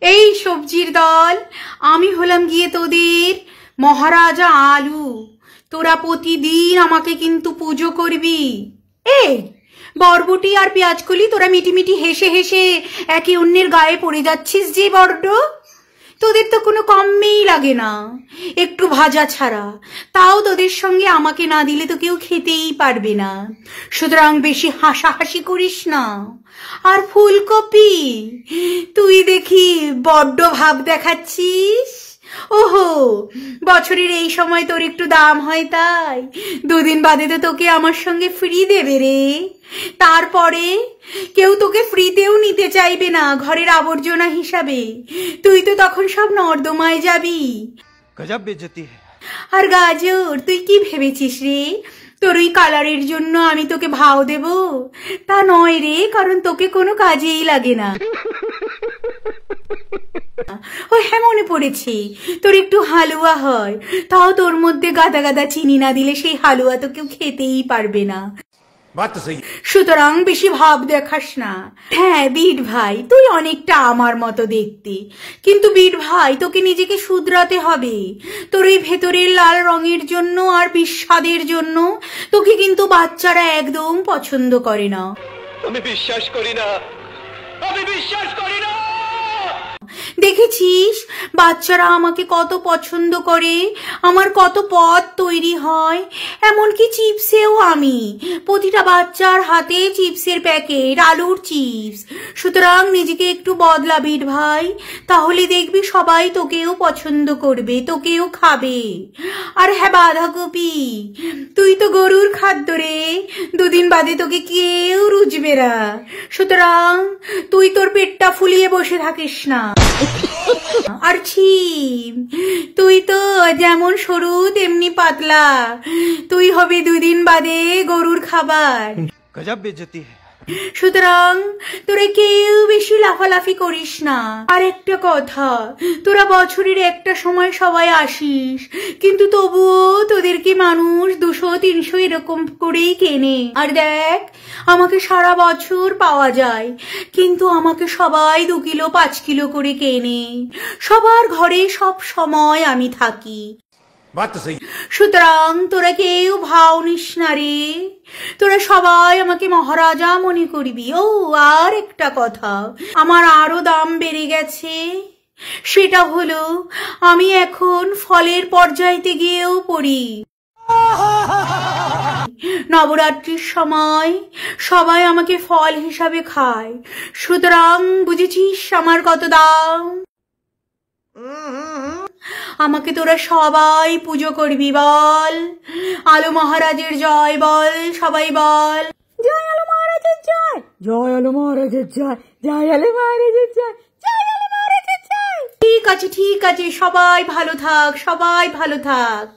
এই সবজির দল, আমি হলাম গিয়ে তোদের মহারাজা আলু। তোরা প্রতিদিন আমাকে কিন্তু পুজো করবি। এই বরবটি আর পেঁয়াজকলি, তোরা মিটিমিটি হেসে হেসে একে অন্যের গায়ে পড়ে যাচ্ছিস যে বড্ড। তোদের তো কোনো কমই লাগে না একটু ভাজা ছাড়া, তাও তোদের সঙ্গে আমাকে না দিলে তো কেউ খেতেই পারবে না। সুতরাং বেশি হাসাহাসি করিস না। আর ফুলকপি, তুই দেখি বড্ড ভাব দেখাচ্ছিস। ওহো, বছরের এই সময় তোর একটু দাম হয়, তাই দুদিন বাদে তো তোকে আমার সঙ্গে ফ্রি দেবে রে। তারপরে কেউ তোকে ফ্রিতেও নিতে চাইবে না ঘরের আবর্জনা হিসাবে। তুই তো তখন সব নর্দমায় যাবি। গজব বেইজ্জতি। আর গাজর, তুই কি ভেবেছিস রে তোর ওই কালারের জন্য আমি তোকে ভাও দেব? তা নয় রে, কারণ তোকে কোনো কাজেই লাগে না। ও হ্যাঁ, মনে পড়েছে, তোর একটু হালুয়া হয়, তাও তোর মধ্যে গাদা গাদা চিনি না দিলে সেই হালুয়া তো কেউ খেতেই পারবে না। সুতরাং বেশি ভাব দেখাস না। হ্যাঁ বিট ভাই, তুই অনেকটা আমার মতো দেখতে, কিন্তু বিট ভাই তোকে নিজেকে শুধরাতে হবে। তোর এই ভেতরের লাল রঙের জন্য আর বিস্বাদের জন্য তোকে কিন্তু বাচ্চারা একদম পছন্দ করে না। আমি বিশ্বাস করি না, আমি বিশ্বাস করি না। দেখেছিস বাচ্চারা আমাকে কত পছন্দ করে, আমার কত পদ তৈরি হয়। এমনকি চিপসেও আমি, প্রতিটা বাচ্চার হাতে চিপসের প্যাকেট, আলুর চিপস। সুতরাং নিজেকে একটু বদলা বিট ভাই, তাহলে দেখবি সবাই তোকেও পছন্দ করবে, তোকেও খাবে। আর হ্যাঁ বাঁধাকপি, তুই তো গরুর খাদ্য রে, দুদিন বাদে তোকে কেউ রুজবে না। সুতরাং তুই তোর পেটটা ফুলিয়ে বসে থাকিস না। আর ছিম, তুই তো যেমন সরু তেমনি পাতলা, তুই হবে দুদিন বাদে গরুর খাবার। গজব বেইজ্জতি। সুতরাং তোরা কেউ বেশি লাফালাফি করিস না। আর একটা কথা, তোরা বছরের একটা সময় সবাই আসিস, কিন্তু তবুও তোদেরকে মানুষ 200-300 এরকম করেই কেনে। আর দেখ, আমাকে সারা বছর পাওয়া যায়, কিন্তু আমাকে সবাই 2 কিলো 5 কিলো করে কেনে। সবার ঘরে সব সময় আমি থাকি। সুতরাং তোরা কেউ ভাও নিস না রে, তোরা সবাই আমাকে মহারাজা মনে করবি। ও আর একটা কথা, আমার আরো দাম বেড়ে গেছে। সেটা হলো, আমি এখন ফলের পর্যায়তে গিয়েও পড়ি। নবরাত্রির সময় সবাই আমাকে ফল হিসাবে খায়। সুতরাং বুঝেছিস আমার কত দাম। আমাকে তোরা সবাই পুজো করবি, বল আলু মহারাজের জয়, বল সবাই বল জয় আলু মহারাজের জয়, জয় আলু মহারাজের জয়, জয় আলু মহারাজের জয়, জয় আলু মহারাজের জয়। ঠিক আছে, ঠিক আছে, সবাই ভালো থাক, সবাই ভালো থাক।